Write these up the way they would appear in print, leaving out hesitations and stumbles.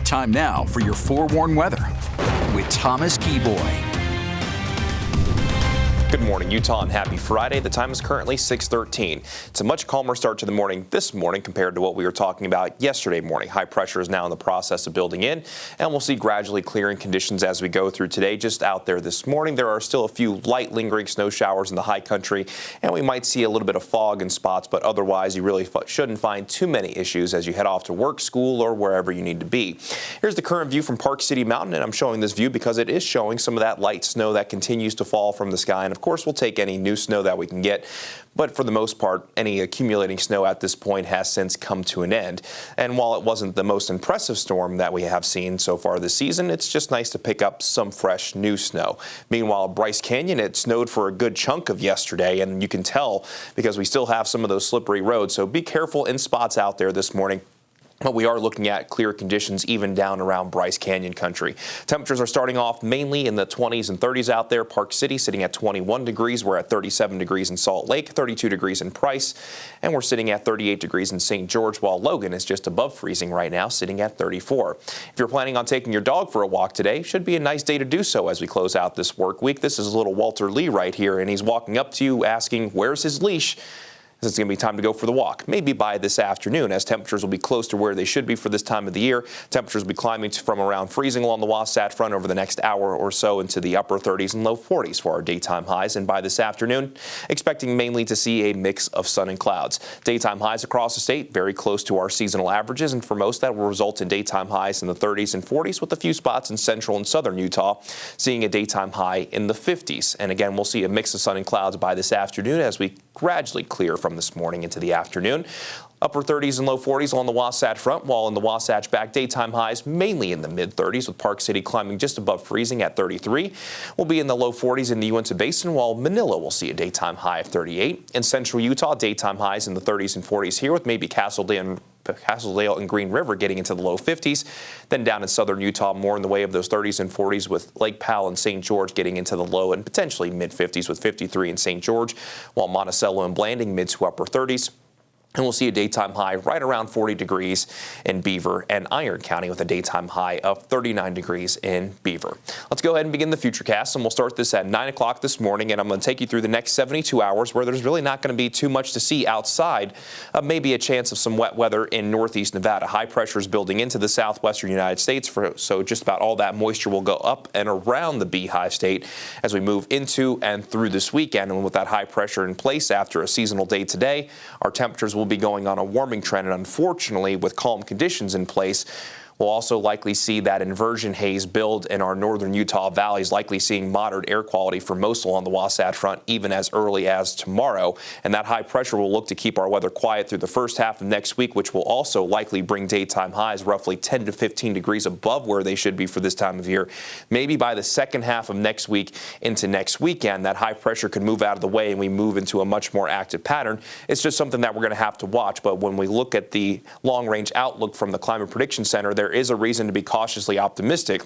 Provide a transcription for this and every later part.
Time now for your forewarned weather with Thomas Keyboy. Good morning, Utah, and happy Friday. The time is currently 6:13. It's a much calmer start to the morning this morning compared to what we were talking about yesterday morning. High pressure is now in the process of building in, and we'll see gradually clearing conditions as we go through today. Just out there this morning, there are still a few light lingering snow showers in the high country, and we might see a little bit of fog in spots, but otherwise you really shouldn't find too many issues as you head off to work, school, or wherever you need to be. Here's the current view from Park City Mountain, and I'm showing this view because it is showing some of that light snow that continues to fall from the sky. And of course, we'll take any new snow that we can get, but for the most part, any accumulating snow at this point has since come to an end. And while it wasn't the most impressive storm that we have seen so far this season, it's just nice to pick up some fresh new snow. Meanwhile, Bryce Canyon, it snowed for a good chunk of yesterday, and you can tell because we still have some of those slippery roads, so be careful in spots out there this morning. But we are looking at clear conditions even down around Bryce Canyon country. Temperatures are starting off mainly in the 20s and 30s out there. Park City sitting at 21 degrees. We're at 37 degrees in Salt Lake, 32 degrees in Price, and we're sitting at 38 degrees in St. George, while Logan is just above freezing right now, sitting at 34. If you're planning on taking your dog for a walk today, should be a nice day to do so as we close out this work week. This is little Walter Lee right here, and he's walking up to you asking, where's his leash? It's going to be time to go for the walk, maybe by this afternoon, as temperatures will be close to where they should be for this time of the year. Temperatures will be climbing from around freezing along the Wasatch Front over the next hour or so into the upper 30s and low 40s for our daytime highs. And by this afternoon, expecting mainly to see a mix of sun and clouds. Daytime highs across the state very close to our seasonal averages, and for most that will result in daytime highs in the 30s and 40s, with a few spots in central and southern Utah seeing a daytime high in the 50s. And again, we'll see a mix of sun and clouds by this afternoon as we gradually clear from this morning into the afternoon. Upper 30s and low 40s along the Wasatch Front, while in the Wasatch back daytime highs mainly in the mid-30s, with Park City climbing just above freezing at 33. We'll be in the low 40s in the Uinta Basin, while Manila will see a daytime high of 38. In central Utah, daytime highs in the 30s and 40s here, with maybe Castledale and Green River getting into the low 50s. Then down in southern Utah, more in the way of those 30s and 40s, with Lake Powell and St. George getting into the low and potentially mid-50s, with 53 in St. George, while Monticello and Blanding mid to upper 30s. And we'll see a daytime high right around 40 degrees in Beaver and Iron County, with a daytime high of 39 degrees in Beaver. Let's go ahead and begin the Futurecast, and we'll start this at 9 o'clock this morning, and I'm going to take you through the next 72 hours where there's really not going to be too much to see outside. Maybe a chance of some wet weather in northeast Nevada. High pressure is building into the southwestern United States, so just about all that moisture will go up and around the Beehive State as we move into and through this weekend. And with that high pressure in place after a seasonal day today, our temperatures will be going on a warming trend, and unfortunately, with calm conditions in place, we'll also likely see that inversion haze build in our northern Utah valleys, likely seeing moderate air quality for most along the Wasatch Front even as early as tomorrow. And that high pressure will look to keep our weather quiet through the first half of next week, which will also likely bring daytime highs roughly 10 to 15 degrees above where they should be for this time of year. Maybe by the second half of next week into next weekend, that high pressure could move out of the way and we move into a much more active pattern. It's just something that we're going to have to watch. But when we look at the long-range outlook from the Climate Prediction Center, there is a reason to be cautiously optimistic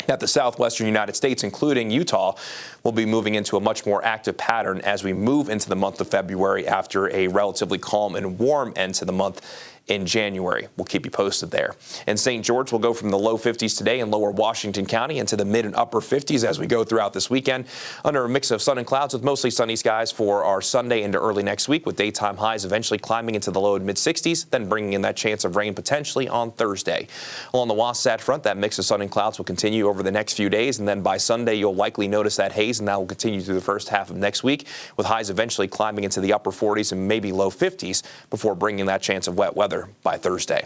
that the southwestern United States, including Utah, will be moving into a much more active pattern as we move into the month of February after a relatively calm and warm end to the month in January. We'll keep you posted there. In St. George, we'll go from the low 50s today in lower Washington County into the mid and upper 50s as we go throughout this weekend, under a mix of sun and clouds with mostly sunny skies for our Sunday into early next week, with daytime highs eventually climbing into the low and mid 60s, then bringing in that chance of rain potentially on Thursday. Along the Wasatch Front, that mix of sun and clouds will continue over the next few days, and then by Sunday you'll likely notice that haze, and that will continue through the first half of next week, with highs eventually climbing into the upper 40s and maybe low 50s before bringing that chance of wet weather by Thursday.